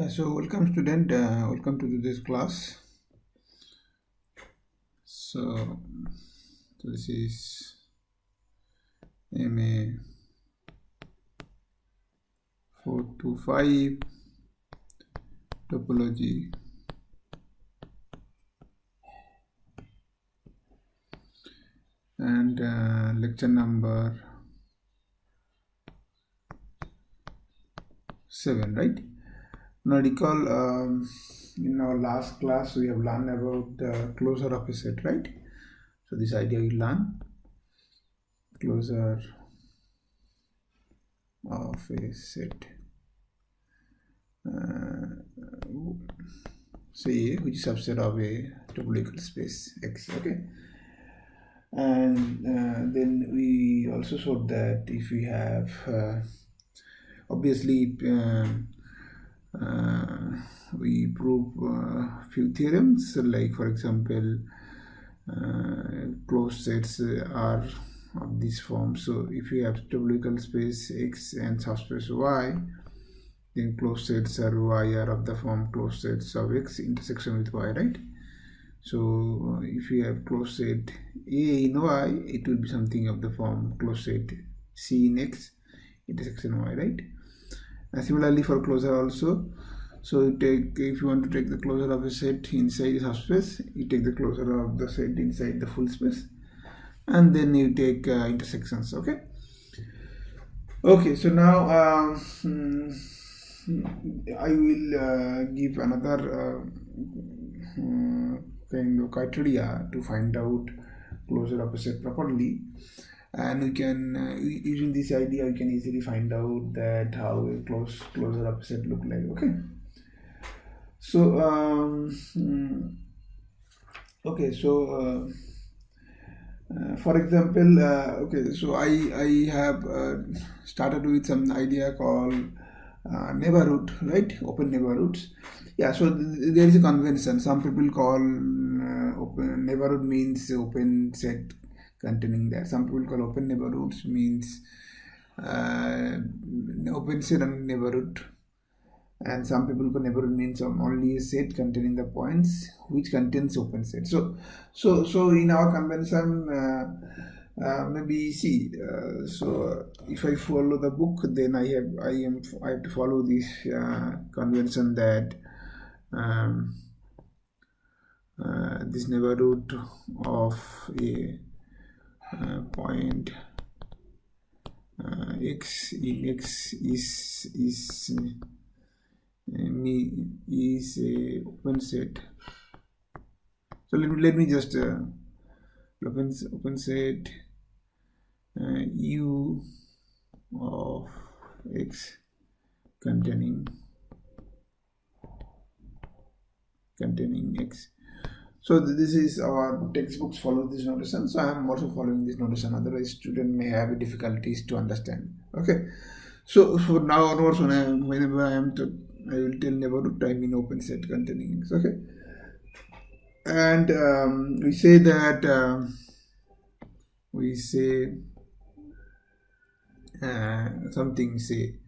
So welcome student, welcome to this class. So this is MA425 Topology and lecture number 7, right? Now recall in our last class we have learned about the closure of a set, right? So this idea we learn closure of a set, say which is subset of a topological space X, okay? And then we also showed that if we have obviously we prove few theorems, like for example closed sets are of this form. So if you have topological space X and subspace Y, then closed sets are Y are of the form closed sets of X intersection with Y, right? So if you have closed set A in Y, it will be something of the form closed set C in X intersection Y, right? And similarly for closure also, so you take, if you want to take the closure of a set inside the subspace, you take the closure of the set inside the full space, and then you take intersections, okay? Okay, so now I will give another kind of criteria to find out closure of a set properly, and we can using this idea we can easily find out that how a closure of a set look like, okay? So okay, so for example, okay, so I have started with some idea called neighborhood, right? Open neighborhoods. Yeah, so there is a convention. Some people call open neighborhood means open set containing that. Some people call open neighborhoods means open set and neighborhood. And some people call neighborhood means only a set containing the points which contains open set. So in our convention, maybe see. So if I follow the book, then I have to follow this convention that this neighborhood of a point X in X is a open set. So let me just open set U of X containing X. So this is our textbooks follow this notation, so I am also following this notation, otherwise student may have difficulties to understand, okay? So now onwards, whenever I will tell neighborhood, I mean open set containing X, okay? And we say that something say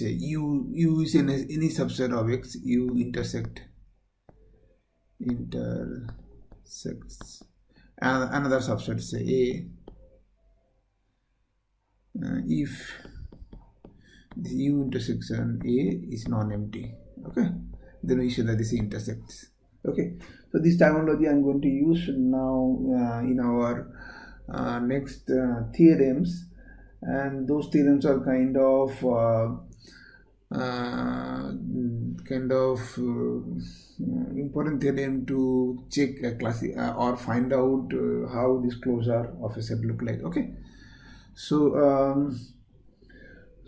U is in any subset of X, U intersects another subset, say A, if the U intersection A is non-empty, okay, then we say that this intersects, okay? So this terminology I'm going to use now in our next theorems, and those theorems are kind of important theorem to check a class or find out how this closure of a set look like, okay? So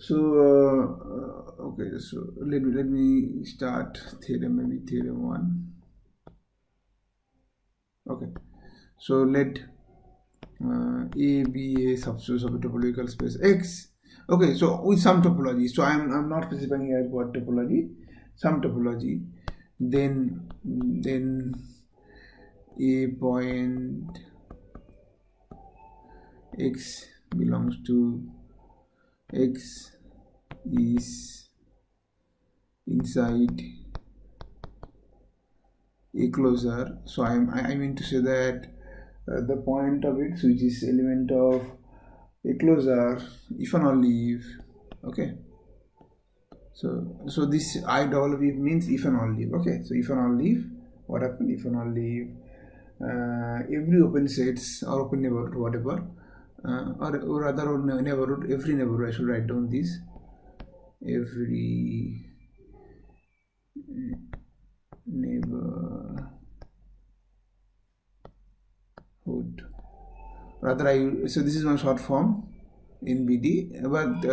okay, so let me start theorem, maybe theorem 1, okay? So let A be a subspace of a topological space X, okay? So with some topology, so I'm not specifying here what topology, some topology, then a point X belongs to X is inside a closure. So I mean to say that the point of X, which is element of a closure, if and only if, okay. So this I double if means if and only if, okay. So if and only if, what happens if and only if every open sets or open neighborhood, whatever, or rather neighborhood, every neighborhood, I should write down this, every neighborhood, rather so this is my short form, NBD, but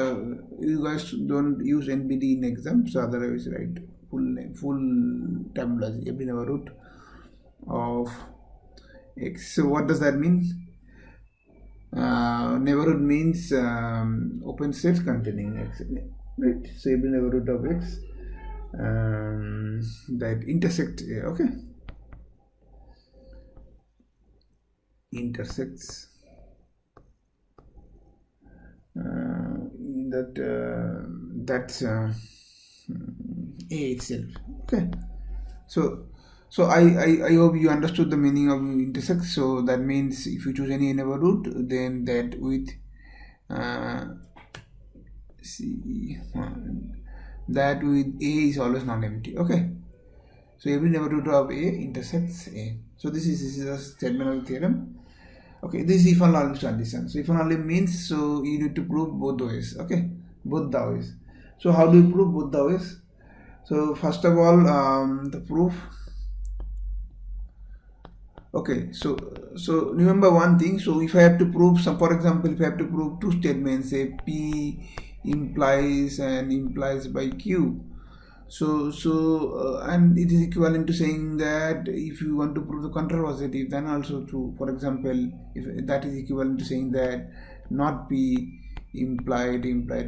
you guys don't use NBD in exam, so otherwise write full name, full terminology, every neighborhood of X. So what does that mean? Neighborhood means open sets containing X, right? So every neighborhood of X that intersect A, okay, intersects that's A itself, okay. So I hope you understood the meaning of intersect. So that means if you choose any neighborhood, then that with that with A is always non-empty, okay. So every neighborhood of A intersects A. So this is a statement of the theorem. Okay, this is if and only condition. So if and only means, so you need to prove both the ways, okay, both the ways. So how do you prove both the ways? So first of all, the proof. Okay, so remember one thing. So if I have to prove some, for example, if I have to prove two statements, say P implies and implies by Q. So and it is equivalent to saying that if you want to prove the contrapositive, then also true. For example, if that is equivalent to saying that not P implied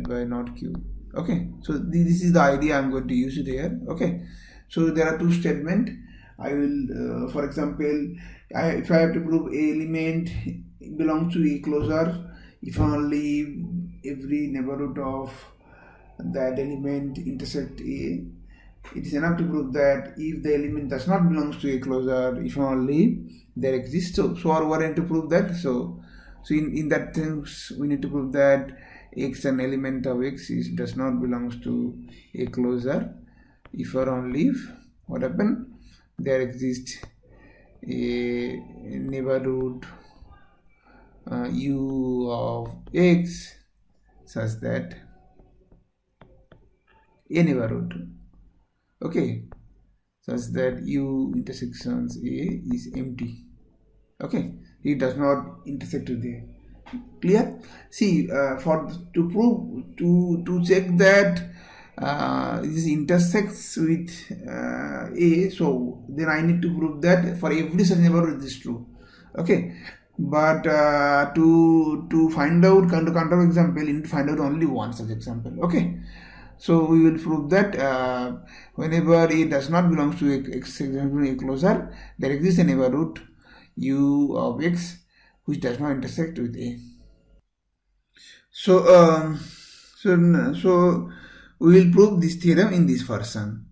by not Q. Okay, so this is the idea I'm going to use it here. Okay, so there are two statements. I will, for example, if I have to prove a element belongs to a closure, if only every neighborhood of that element intersect A, it is enough to prove that if the element does not belong to a closure, if only there exists. So what I need to prove that? So in that terms, we need to prove that X, an element of X, does not belongs to a closure, if or only if, what happen? There exists a neighborhood U of X such that a neighborhood, okay, such that U intersections A is empty, okay, it does not intersect with A. Clear? See, to prove, to check that this intersects with A, so then I need to prove that for every such neighborhood it is true, okay. But to find out counter example, you need to find out only one such example, okay. So we will prove that whenever A does not belong to a closure, there exists a neighborhood U of X which does not intersect with A. So we will prove this theorem in this version.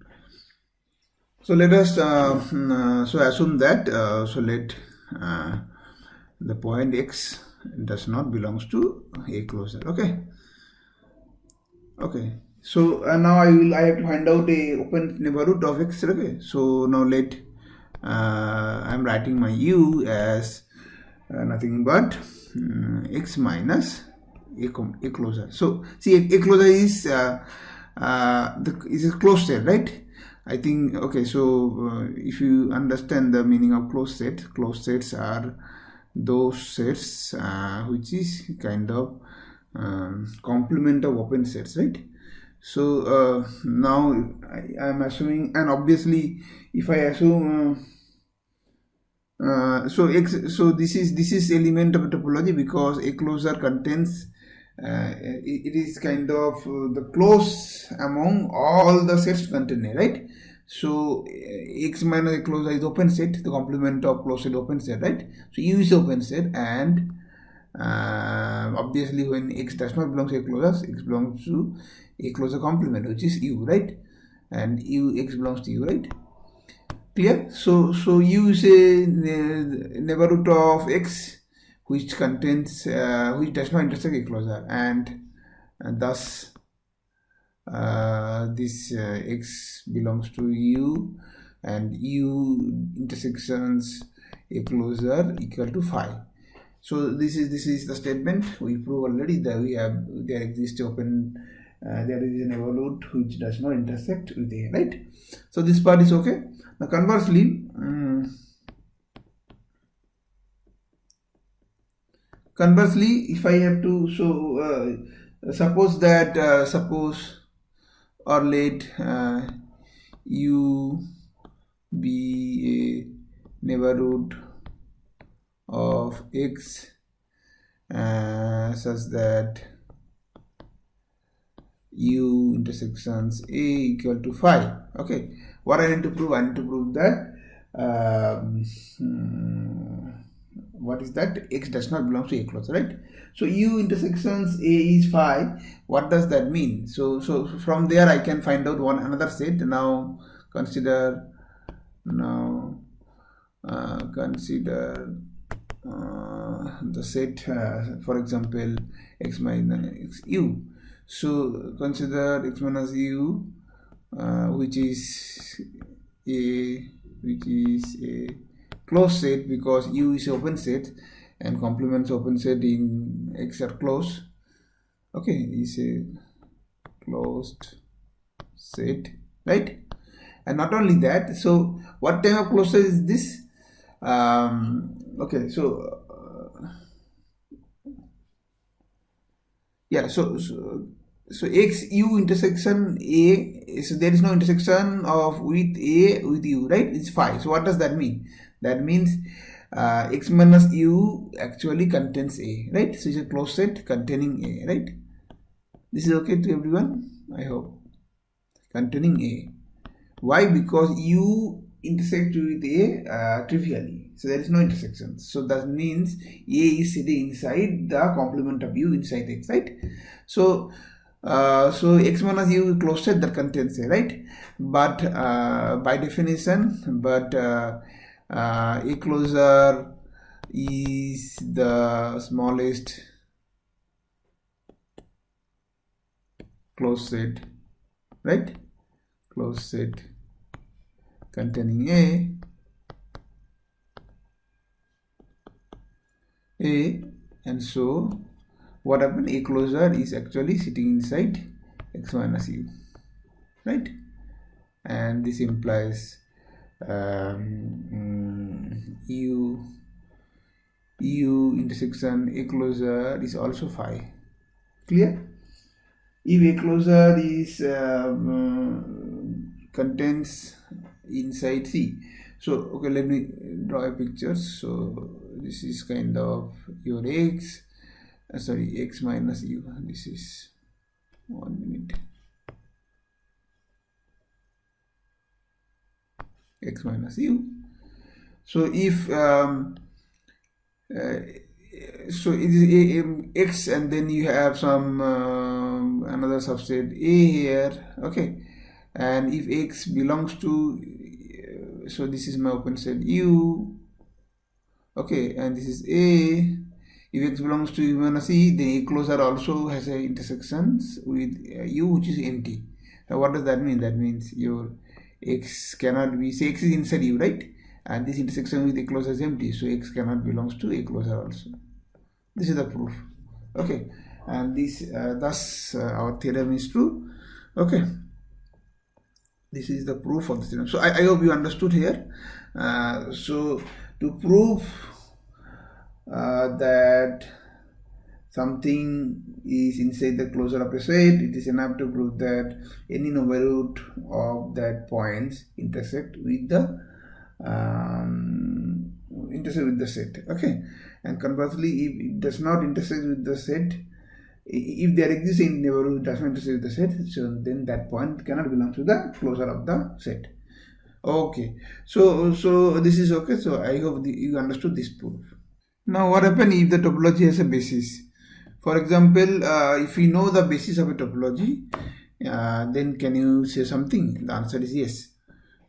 So let us so assume that let the point X does not belongs to a closure, okay. Okay, so now I have to find out a open neighborhood of X, okay. So now let I'm writing my U as nothing but X minus a closure. So see, a closure is is a closed set, right? I think, okay. So if you understand the meaning of closed sets are those sets which is kind of complement of open sets, right? So now I am assuming, and obviously if I assume so this is element of a topology because a closure contains it is kind of the close among all the sets contained, right? So X minus a closure is open set, the complement of closed set open set, right? So U is open set, and obviously when X does not belong to a closure, X belongs to a closure complement, which is U, right? And X belongs to U, right? Clear? So U is a neighborhood of X which contains which does not intersect a closure, and thus this X belongs to U, and U intersections a closure equal to phi. So this is the statement we prove already, that there exists open there is a neighborhood which does not intersect with A, right? So this part is okay. Now conversely, if I have to suppose or let U be a neighborhood of X such that U intersections A equal to phi. Okay, what I need to prove? I need to prove that what is that? X does not belong to a closure, right? So U intersections A is phi. What does that mean? So from there I can find out another set. Now consider the set, for example, X minus U. So consider X minus U, which is a closed set, because U is open set and complements open set in X are closed. Okay, is a closed set, right? And not only that, so what type of closure is this? Okay, so yeah, so X U intersection A, so there is no intersection with A with U, right? It's phi. So what does that mean? That means X minus U actually contains A, right? So it's a closed set containing A, right? This is okay to everyone, I hope. Containing A. Why? Because U intersects with A trivially, so there is no intersection. So that means A is sitting inside the complement of U inside X, right? So X minus U closed set that contains A, right? But by definition, A closure is the smallest closed set, right? Closed set containing A, and so what happened? A closure is actually sitting inside X minus U, right? And this implies U intersection A closure is also phi. Clear? If A closure is contains inside C. So okay, let me draw a picture. So this is kind of your X, X minus U. This is 1 minute. X minus U. So if so it is X, and then you have some another subset A here, okay, and if X belongs to so this is my open set U, okay, and this is A. If X belongs to U minus E, then A closure also has a intersections with U, which is empty. Now what does that mean? That means your X cannot be, say X is inside U, right? And this intersection with A closure is empty, so X cannot belongs to A closure also. This is the proof. Okay, and this thus our theorem is true. Okay, this is the proof of the theorem. So I hope you understood here. So to prove that something is inside the closure of a set, it is enough to prove that any neighborhood of that points intersect with the set. Okay, and conversely, if it does not intersect with the set, if there exists a neighborhood does not intersect with the set, so then that point cannot belong to the closure of the set. Okay, so this is okay. So I hope you understood this proof. Now what happens if the topology has a basis? For example, if we know the basis of a topology, then can you say something? The answer is yes.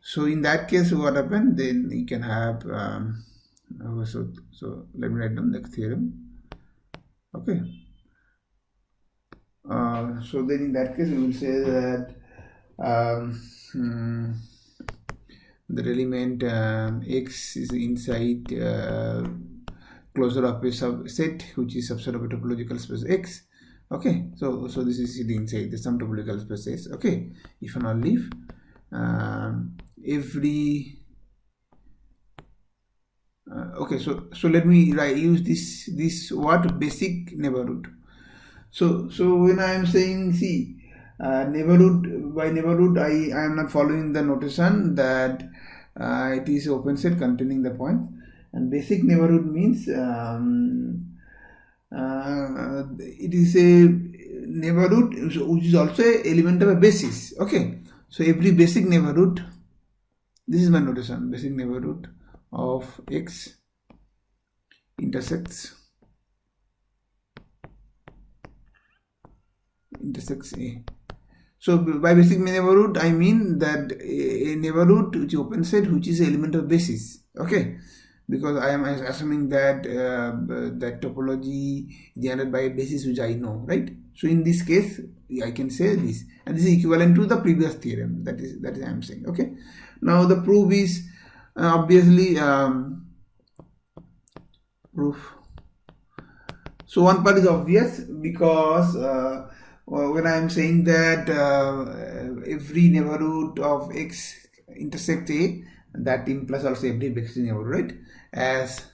So in that case, what happened? Then you can have so let me write down the theorem. Okay. So then in that case, we will say that the element x is inside closure of a subset which is subset of a topological space X. Okay, so this is the inside the some topological spaces. Okay, if and only if every okay, so let me use this what basic neighborhood. So when I am saying, see, neighborhood, by neighborhood I am not following the notation that it is open set containing the point, and basic neighborhood means it is a neighborhood which is also an element of a basis. Okay, so every basic neighborhood, this is my notation, basic neighborhood of X intersects A. So by basic neighborhood I mean that a neighborhood which is open set which is an element of basis. Okay, because I am assuming that that topology is generated by a basis which I know, right? So in this case I can say this, and this is equivalent to the previous theorem. That is I am saying. Okay, now the proof is obviously proof. So one part is obvious because when I am saying that every neighborhood of X intersects A, that implies also every basic neighborhood, right? As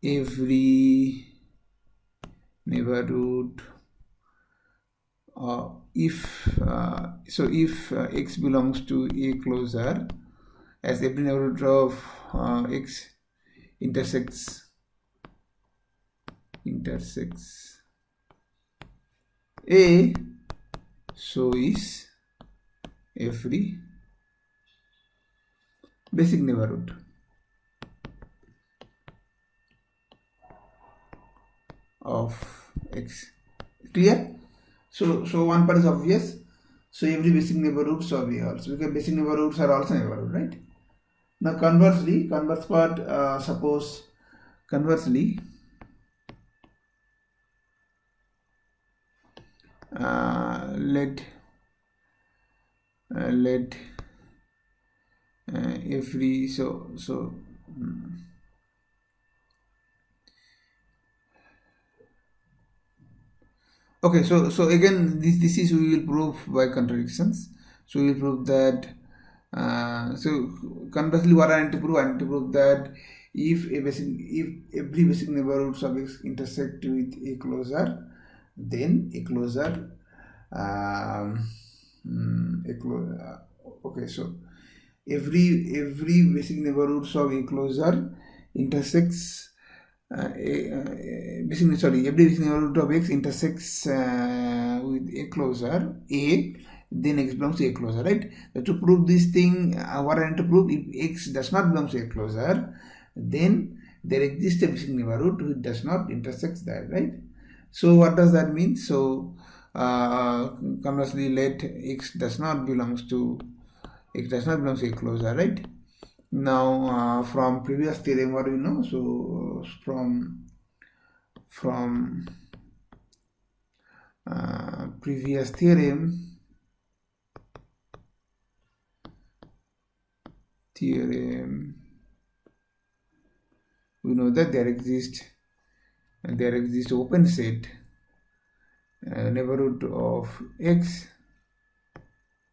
every neighborhood if X belongs to A closure, as every neighborhood of X intersects A, so is every basic neighborhood of X. Clear? So one part is obvious. So every basic neighborhood so we also, because basic neighborhoods are also neighborhood, right? Now conversely, converse part, suppose conversely let every okay, so again this is we will prove by contradictions. So we will prove that so conversely what I need to prove? I need to prove that if every basic neighborhood of X intersect with a closure, then a closure okay, so every basic neighborhood of a closure intersects every basic neighborhood of X intersects with a closure A, then X belongs to a closure, right? So to prove this thing, what I need to prove, if X does not belong to a closure, then there exists a basic neighborhood which does not intersect that, right? So what does that mean? So conversely, let X does not belong to a closure, right? Now from previous theorem, what do you know? So from previous theorem we know that there exists open set neighborhood of X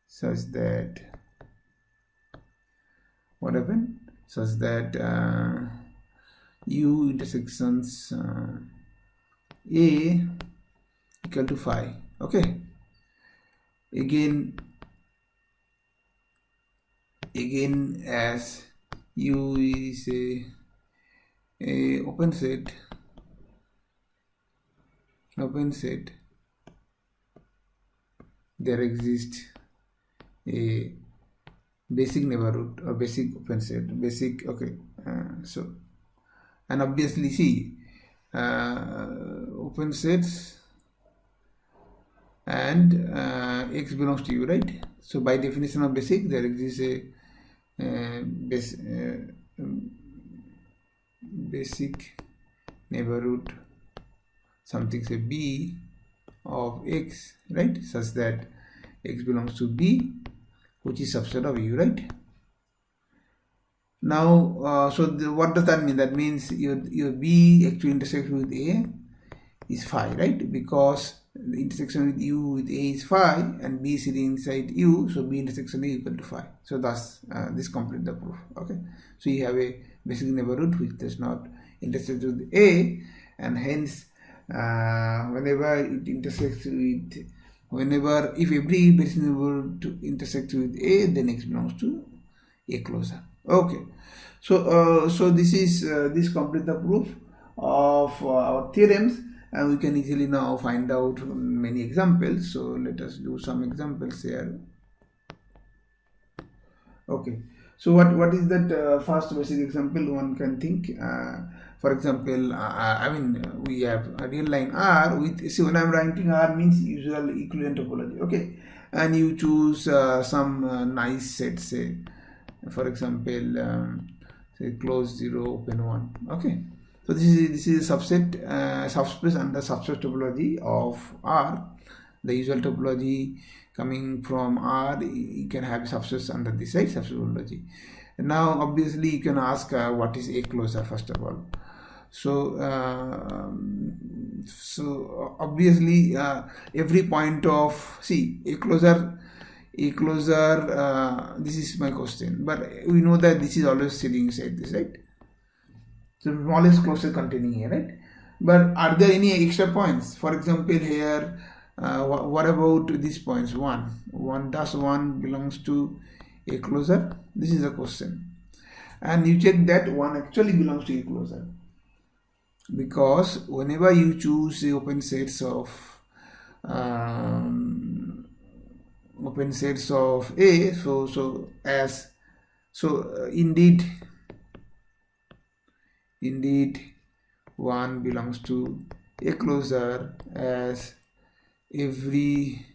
such that what happened? Such that U intersections A equal to phi. Okay. Again as U is a open set, there exists a basic neighborhood or basic open set, basic. Okay, so and obviously see open sets and X belongs to U, right? So by definition of basic, there exists a basic neighborhood, something say B of X, right, such that X belongs to B, which is subset of U, right? Now, what does that mean? That means your B actually intersects with A is phi, right? Because the intersection with U with A is phi and B is sitting inside U, so B intersection A equal to phi. So thus this completes the proof. Okay, so you have a basic neighborhood which does not intersect with A, and hence whenever it intersects with, if every basic neighborhood intersects with A, then X belongs to A closure. Okay, so this completes the proof of our theorems, and we can easily now find out many examples. So let us do some examples here. Okay, so what is that first basic example one can think? For example, I mean, we have a real line R with, see, when I'm writing R means usual equivalent topology. Okay, and you choose some nice set, say for example say closed 0 open 1. Okay, so this is a subset subspace under subspace topology of R. The usual topology coming from R, you can have subspace under this, right, subspace topology. Now obviously you can ask what is A closure first of all. So obviously every point of, see, A closure, this is my question, but we know that this is always sitting inside this, right? So smallest closure containing here, right? But are there any extra points? For example, here what about these points? 1 does 1 belongs to A closure? This is a question, and you check that 1 actually belongs to A closure, because whenever you choose the open sets of A, indeed 1 belongs to A closure, as every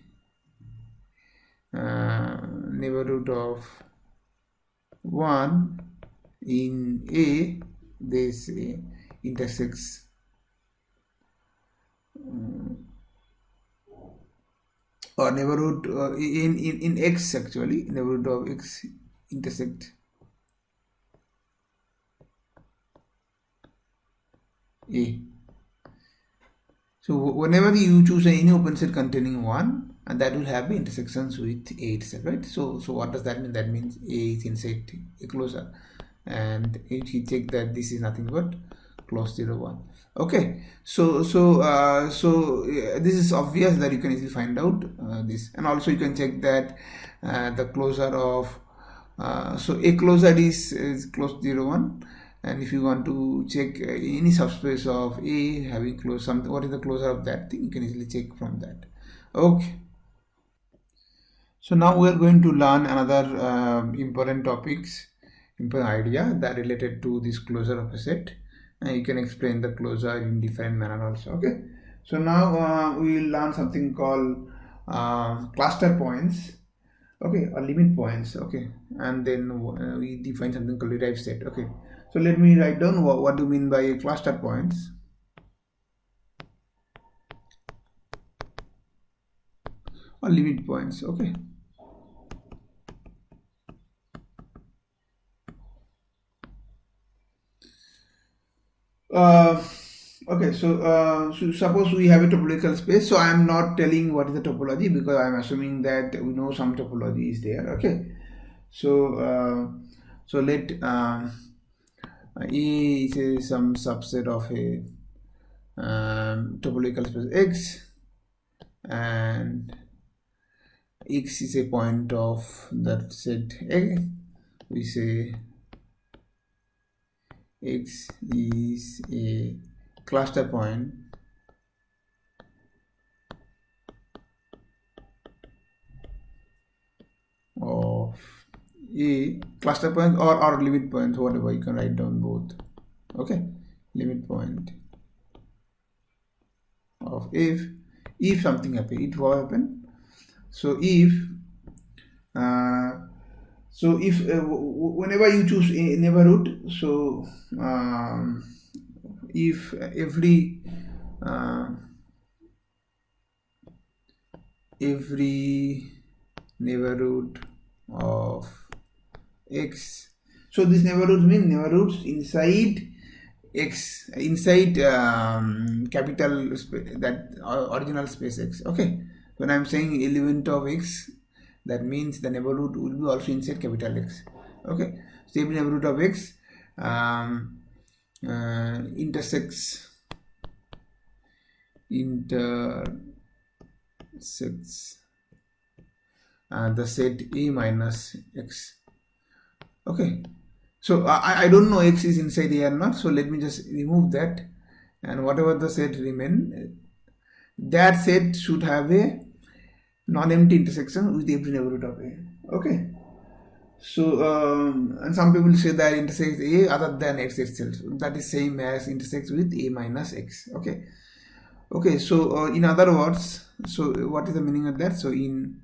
neighborhood of 1 in A, they say intersects or neighborhood in X, actually neighborhood of X intersect A. So whenever you choose any open set containing 1, and that will have intersections with A itself, right? So what does that mean? That means A is inside A closure, and if you check that this is nothing but close 0 1. Okay, so this is obvious that you can easily find out this, and also you can check that the closure of so A closure is close 0 1, and if you want to check any subspace of A having closed something, what is the closure of that thing, you can easily check from that. Okay, so now we are going to learn another important idea that related to this closure of a set, and you can explain the closure in different manner also. Okay, so now we will learn something called cluster points, okay, or limit points. Okay, and then we define something called derived set. Okay, so let me write down what do you mean by cluster points or limit points. Okay, okay, so suppose we have a topological space. So I am not telling what is the topology, because I am assuming that we know some topology is there. Okay, so let E is some subset of a topological space X, and X is a point of that set A. We say X is a cluster point of A, cluster point or limit points, whatever, you can write down both. Okay, limit point of if something happen, it will happen. So if whenever you choose a neighborhood, so if every neighborhood of x, so these neighborhoods mean neighborhoods inside x, inside capital that original space x. Okay, when I'm saying element of x, that means the neighborhood will be also inside capital X. Okay, so every neighborhood of x intersects the set A minus x. Okay, so I don't know x is inside A or not, so let me just remove that, and whatever the set remain, that set should have a non-empty intersection with every neighborhood of A. Okay, so and some people say that intersects A other than x itself, that is same as intersects with A minus x. Okay, so in other words, so what is the meaning of that? So in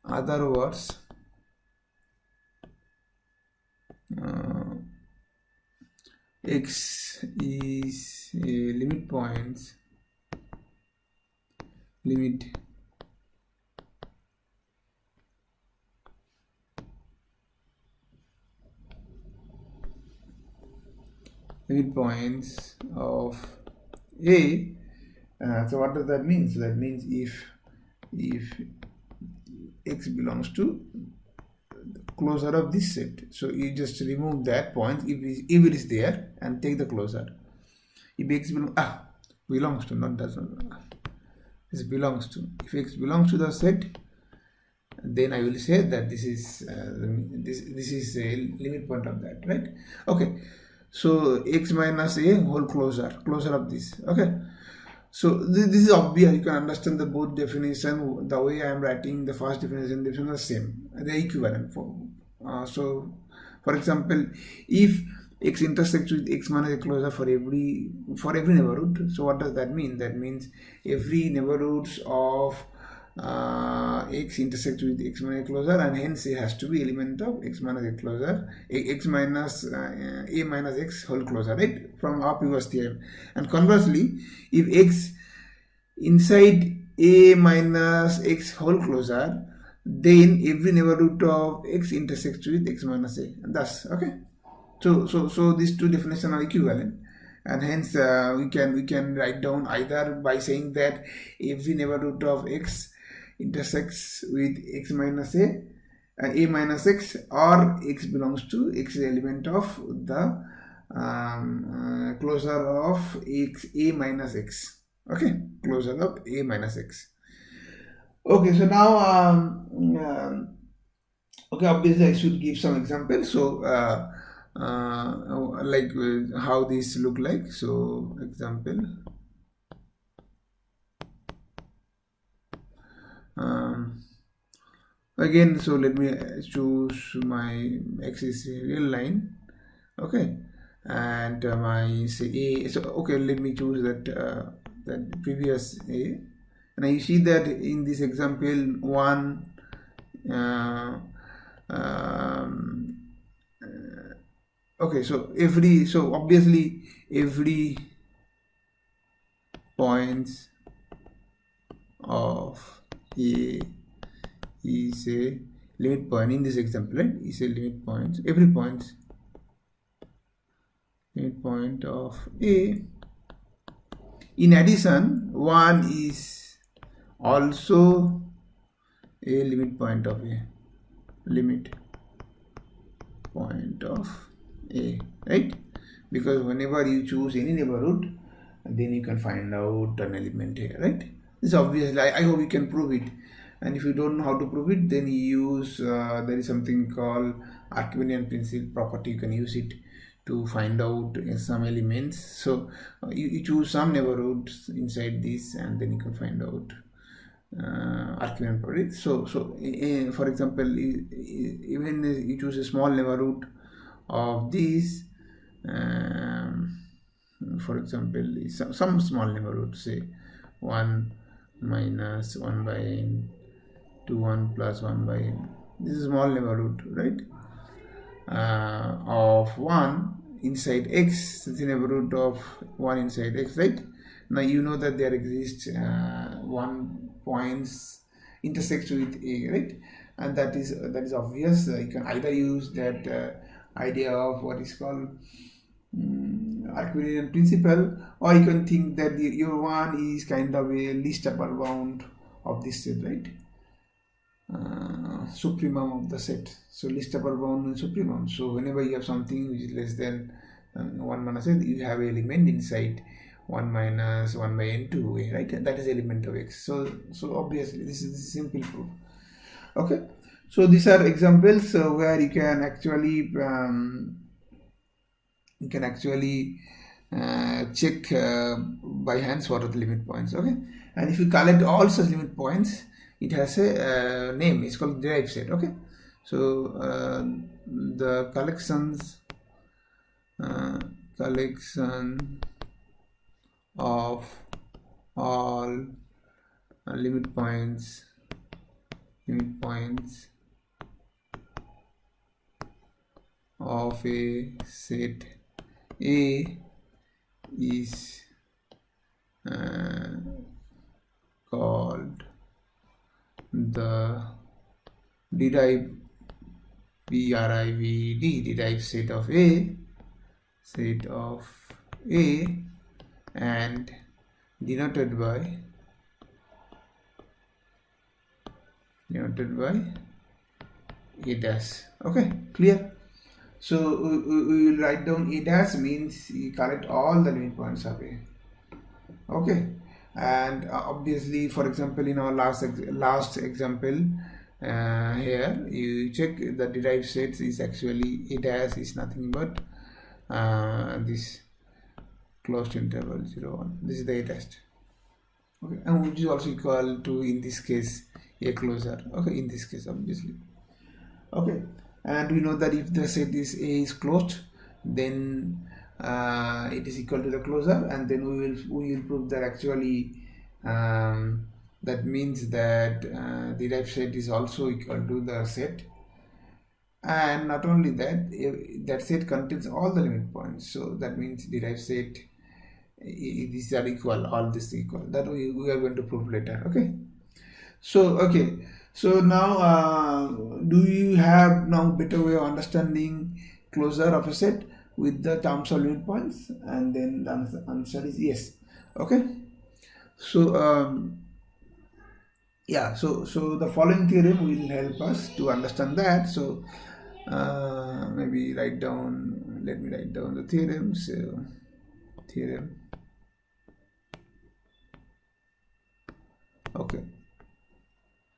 other words, x is a limit points of A. So what does that mean? So that means if x belongs to the closure of this set, so you just remove that point if it is there and take the closure. If x belongs to, not does not, this belongs to, if x belongs to the set, then I will say that this is this is a limit point of that, right? Okay, so x minus a whole closure of this. Okay, so this is obvious. You can understand the both definition. The way I am writing the first definition are the same, the equivalent form. So for example, if x intersects with x minus a closure for every neighborhood, so what does that mean? That means every neighborhoods of x intersects with x minus a closure, and hence it has to be element of x minus a closure, x minus a minus x whole closure, right, from our previous theorem. And conversely, if x inside a minus x whole closure, then every neighborhood of x intersects with x minus a, and thus, okay, so these two definitions are equivalent, and hence we can write down either by saying that every neighborhood of x intersects with x minus a minus x, or x belongs to x is element of the closure of x a minus x. Okay, closure of a minus x. Okay, so now okay, obviously I should give some examples. So like how this look like. So example, again, so let me choose my x is a real line. Okay, and my say a, so okay, let me choose that that previous a, and you see that in this example one okay, so obviously every points of a is a limit point in this example, right? Is a limit point, every point of a. In addition, one is also a limit point of a, right? Because whenever you choose any neighborhood, then you can find out an element here, right? This obviously, I hope you can prove it. And if you don't know how to prove it, then you use there is something called Archimedean principle property. You can use it to find out some elements. So you choose some neighborhoods inside this, and then you can find out Archimedean property. So for example, even you choose a small neighborhood of this, for example, some small neighborhood, say 1 minus 1 by n to 1 plus 1 by n. This is small neighborhood, right? Of 1 inside x, the neighborhood of 1 inside x, right? Now you know that there exists 1 points intersect with a, right? And that is obvious. You can either use that idea of what is called Archimedean principle, or you can think that your 1 is kind of a least upper bound of this set, right? Supremum of the set. So least upper bound means supremum. So whenever you have something which is less than 1 minus n, you have an element inside 1 minus 1 by n to a, right? And that is element of x. So obviously this is simple proof. Okay. So these are examples where you can actually check by hands what are the limit points. Okay. And if you collect all such limit points, it has a name. It's called derived set. Okay. So the collection of all limit points of a set A is called the derived derived set of A, and denoted by A dash. Okay, clear? So we will write down A dash means you collect all the limit points of A. Okay, and obviously, for example, in our last example, here you check the derived sets is actually A dash is nothing but this closed interval 0 1. This is the A dash. Okay, and which is also equal to, in this case, a closure. Okay, in this case, obviously. Okay, and we know that if the set is A is closed, then it is equal to the closure, and then we will prove that actually that means that the derived set is also equal to the set, and not only that, that set contains all the limit points. So that means derived set these are equal, all this equal. That we are going to prove later. Okay. So okay. So now do you have now better way of understanding closure of a set with the terms of limit points? And then the answer is yes. Okay. So yeah, so the following theorem will help us to understand that. So maybe let me write down the theorem. So theorem. Okay.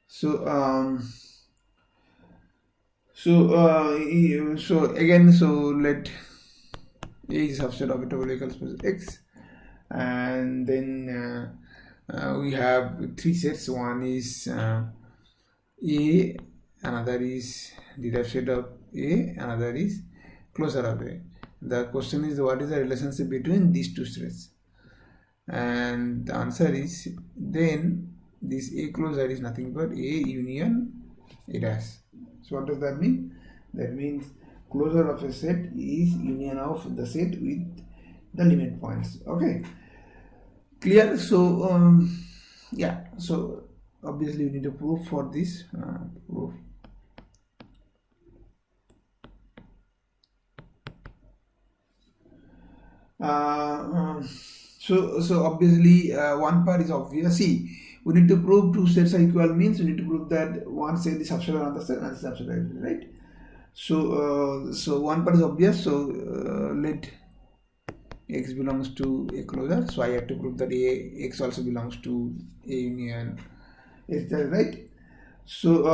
So again, so let A is subset of a topological space X, and then we have 3 sets. One is A, another is derived set of A, another is closure of A. The question is, what is the relationship between these 2 sets? And the answer is, then this A closure is nothing but A union A dash. So what does that mean? That means closure of a set is union of the set with the limit points. Okay, clear? So yeah, so obviously we need a proof for this proof. So obviously one part is obvious. See, we need to prove 2 sets are equal means we need to prove that one set is subset of another set and subset, right? So one part is obvious. So let X belongs to a closure. So I have to prove that X also belongs to A union X, right? So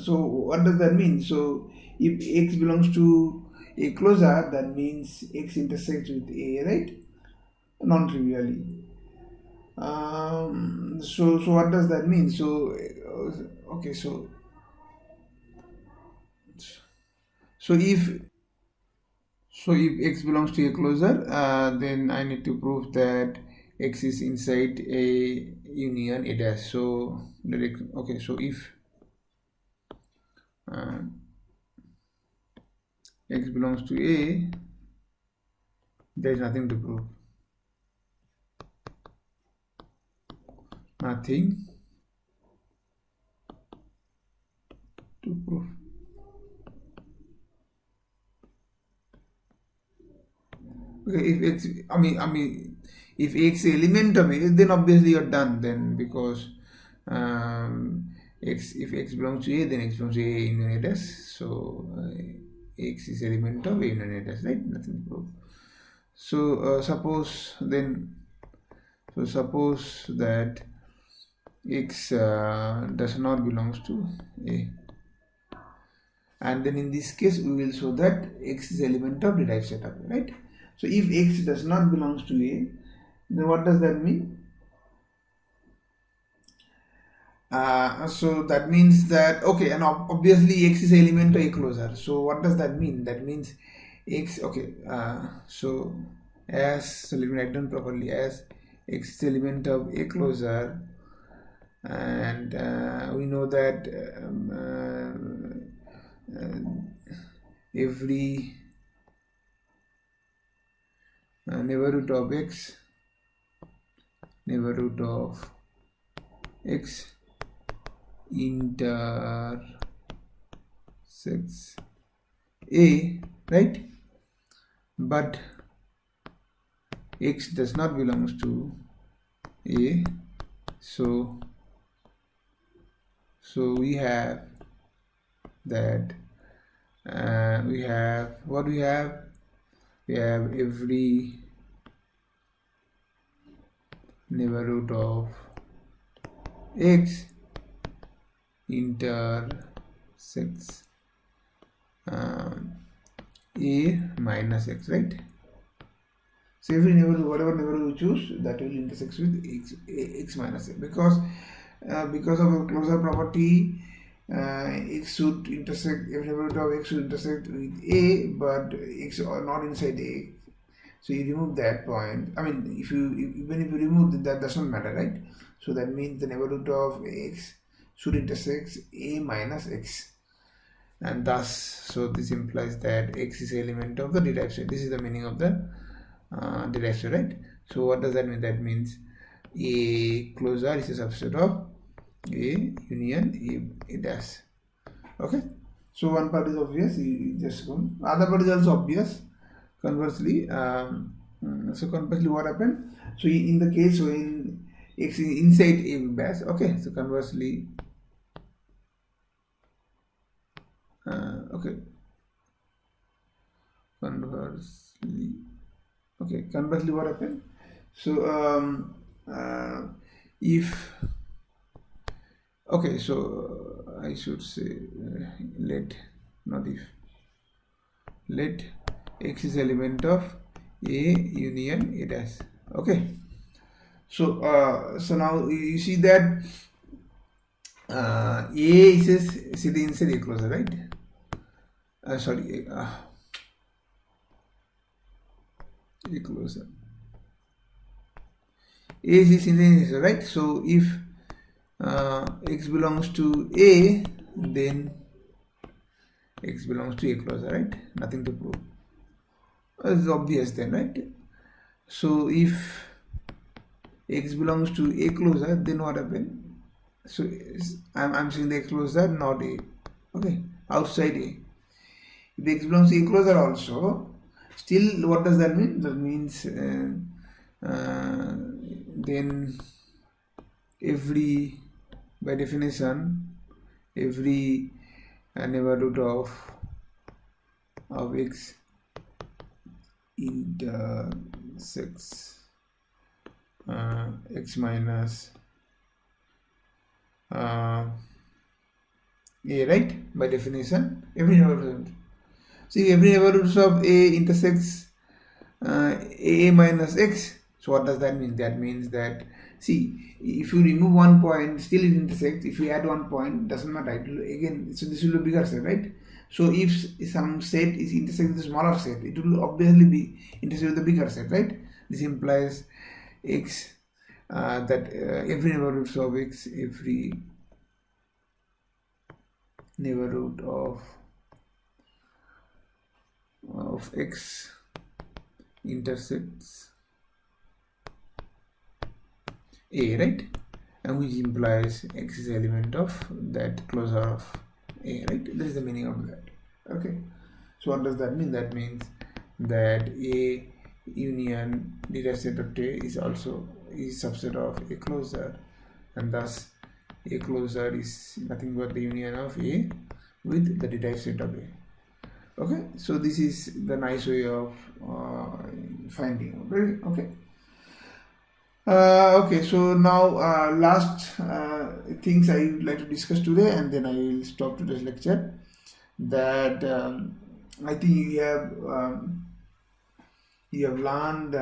so what does that mean? So if X belongs to a closure, that means X intersects with A, right? Non-trivially. So what does that mean? So okay, so if X belongs to a closure, then I need to prove that X is inside A union A dash. So okay, so if X belongs to A, there is nothing to prove. Nothing to prove. Okay, if X, if X is element of A, then obviously you're done. Then because if X belongs to A, then X belongs to A union A dash. So X is element of A union A dash, right? Nothing to prove. So suppose that X does not belongs to A, and then in this case we will show that X is element of derived set of A, right? So if X does not belongs to A, then what does that mean? So that means that, okay, and obviously X is element of A closure. So what does that mean? That means X, okay, so let me write down properly, as X is element of A closure, and we know that every neighborhood of X intersects A, right? But X does not belongs to A, so we have that we have every neighborhood of X intersects A minus X, right? So every neighborhood, whatever neighborhood you choose, that will intersect with X minus A, because of a closure property, X should intersect, every neighborhood of X should intersect with A, but X are not inside A. So you remove that point. Even if you remove that does not matter, right? So that means the neighborhood of X should intersect A minus X, and thus, so this implies that X is element of the derived set. This is the meaning of the derived set, right? So what does that mean? That means A closure is a subset of A union A dash. Okay, so one part is obvious, you just go. Other part is also obvious. Conversely, what happened? So in the case when X is inside A dash, okay, so conversely, conversely what happened? So I should say let X is element of A union A dash. Okay, so now you see that A is sitting inside A closure, right? A closure. A is inside A, right? So if X belongs to A, then X belongs to A closure, right? Nothing to prove. It's obvious then, right? So if X belongs to A closure, then what happens? So I'm saying the A closure, not A. Okay, outside A. If X belongs to A closure also, still what does that mean? That means then by definition, every neighborhood of X intersects X minus A, right? By definition, every neighborhood. See, every neighborhood of A intersects A minus X. So what does that mean? That means that, see, if you remove one point, still it intersects. If you add one point, doesn't matter. Again, so this will be a bigger set, right? So if some set is intersect with a smaller set, it will obviously be intersect with the bigger set, right? This implies x, that every neighborhood of x, every neighborhood of x intersects A, right? And which implies x is element of that closure of A, right? That is the meaning of that. Okay, so what does that mean? That means that A union derived set of A is also subset of a closure, and thus a closure is nothing but the union of A with the derived set of A. Okay, so this is the nice way of finding. Okay. Okay, so now last things I would like to discuss today, and then I will stop today's lecture. That I think you have learned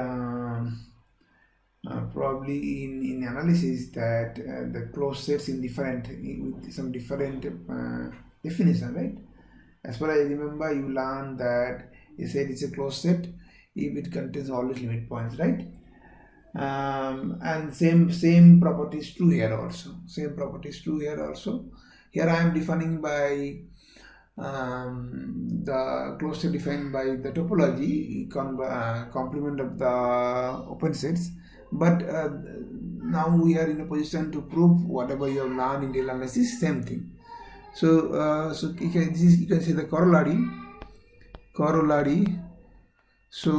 probably in analysis that the closed sets with some different definition, right? As far as I remember, you learned that you said it's a closed set if it contains all its limit points, right? And same property is true here also. Here I am defining by the closed set defined by the topology complement of the open sets. But now we are in a position to prove whatever you have learned in real analysis, same thing. So you can say the corollary. So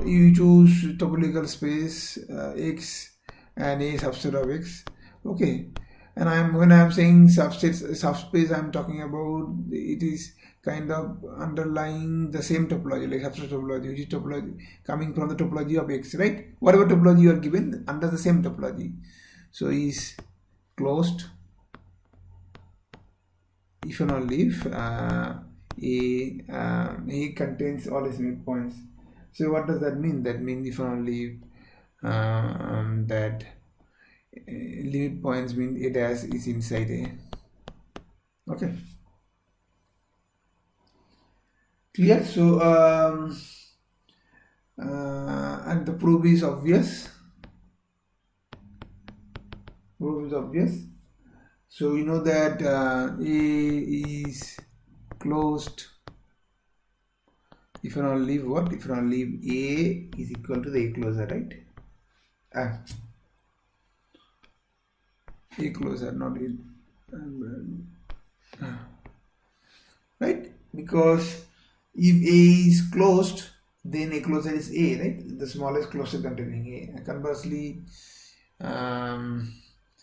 you choose topological space X and A subset of X. Okay, and when I am saying subspace, I am talking about it is kind of underlying the same topology, like subset topology, which is topology coming from the topology of X, right? Whatever topology you are given under the same topology. So is closed if and only if A contains all its limit points. So what does that mean? That means if and only if that limit points mean A dash is inside A. Okay. Clear? So and the proof is obvious. So we know that A is closed if and only if what? If and only if A is equal to the A closure, right? A closure, not A. Right? Because if A is closed, then A closure is A, right? The smallest closure containing A. And conversely,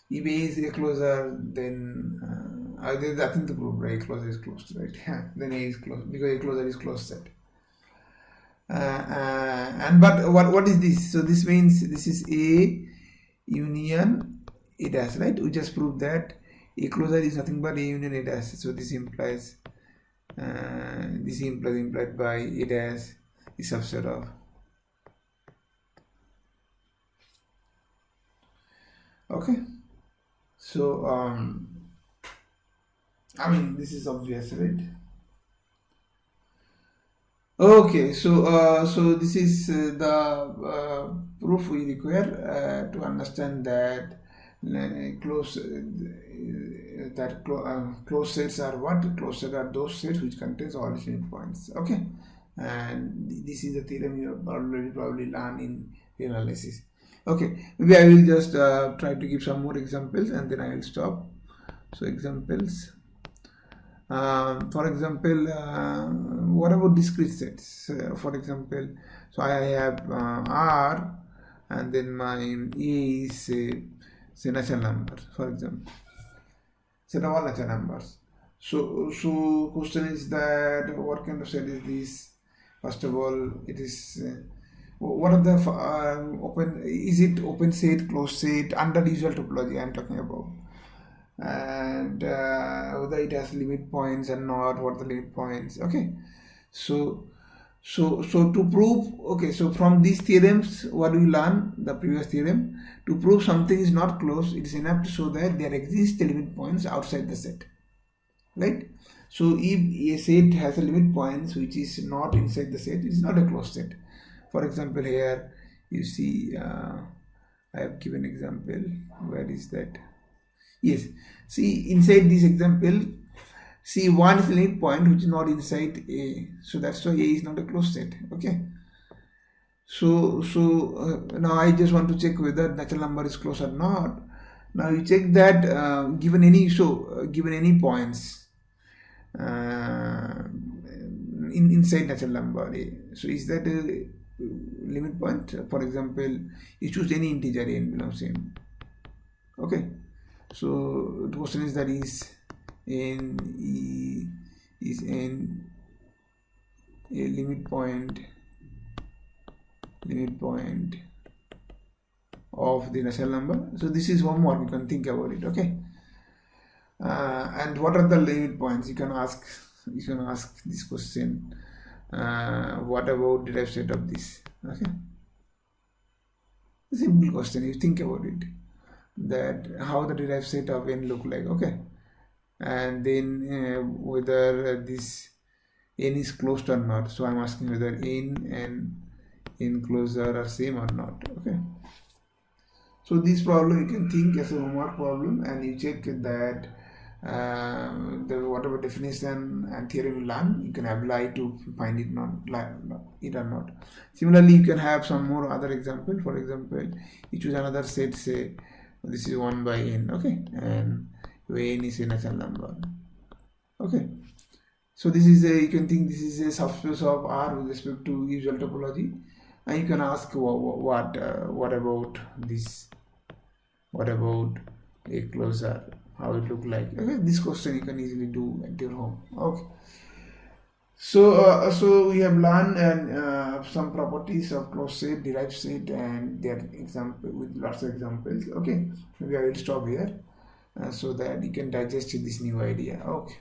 if A is A closure, then there's nothing to prove, right? A closure is closed, right? Then A is closed because A closure is closed set. But what is this? So this means this is A union A dash, right? We just proved that A closure is nothing but A union A dash. So this implies implied by A dash is subset of. Okay. So I mean, this is obvious, right? Okay, so this is the proof we require to understand that closed sets are what? Closed sets are those sets which contains all its limit points. Okay, and this is the theorem you have already probably learned in real analysis. Okay, maybe I will just try to give some more examples and then I will stop. So examples. For example, what about discrete sets? For example, so I have R and then my A is say natural numbers, for example, set of all natural numbers. So question is that what kind of set is this? First of all, it is what are the open? Is it open set, closed set under usual topology I am talking about? And whether it has limit points and not, what are the limit points? Okay, so to prove, okay, so from these theorems, what we learned, the previous theorem, to prove something is not closed, it is enough to show that there exist limit points outside the set, right? So if a set has a limit points which is not inside the set, it is not a closed set. For example, here you see I have given example. Where is that? Yes, see inside this example, see 1 is the limit point which is not inside A, so that's why A is not a closed set. Okay, so now I just want to check whether natural number is closed or not. Now you check that given any points inside natural number A, so is that a limit point? For example, you choose any integer n belongs in. Okay, so the question is that is n a limit point of the natural number. So this is homework, you can think about it. Okay, and what are the limit points? You can ask this question. What about derived set of this? Okay, simple question, you think about it, that how the derived set of n look like. Okay, and then whether this n is closed or not. So I'm asking whether n and enclosure are same or not. Okay, so this problem you can think as a homework problem, and you check that whatever definition and theorem you learn, you can apply to find it or not. Similarly, you can have some more other example. For example, you choose another set, say this is 1 by n. Okay, and where n is a natural number. Okay, so this is you can think this is a subspace of R with respect to usual topology, and you can ask what about this? What about a closure? How it look like? Okay, this question you can easily do at your home. Okay, so we have learned some properties of closed set, derived set, and their example with lots of examples. Okay, maybe I will stop here so that you can digest this new idea. Okay.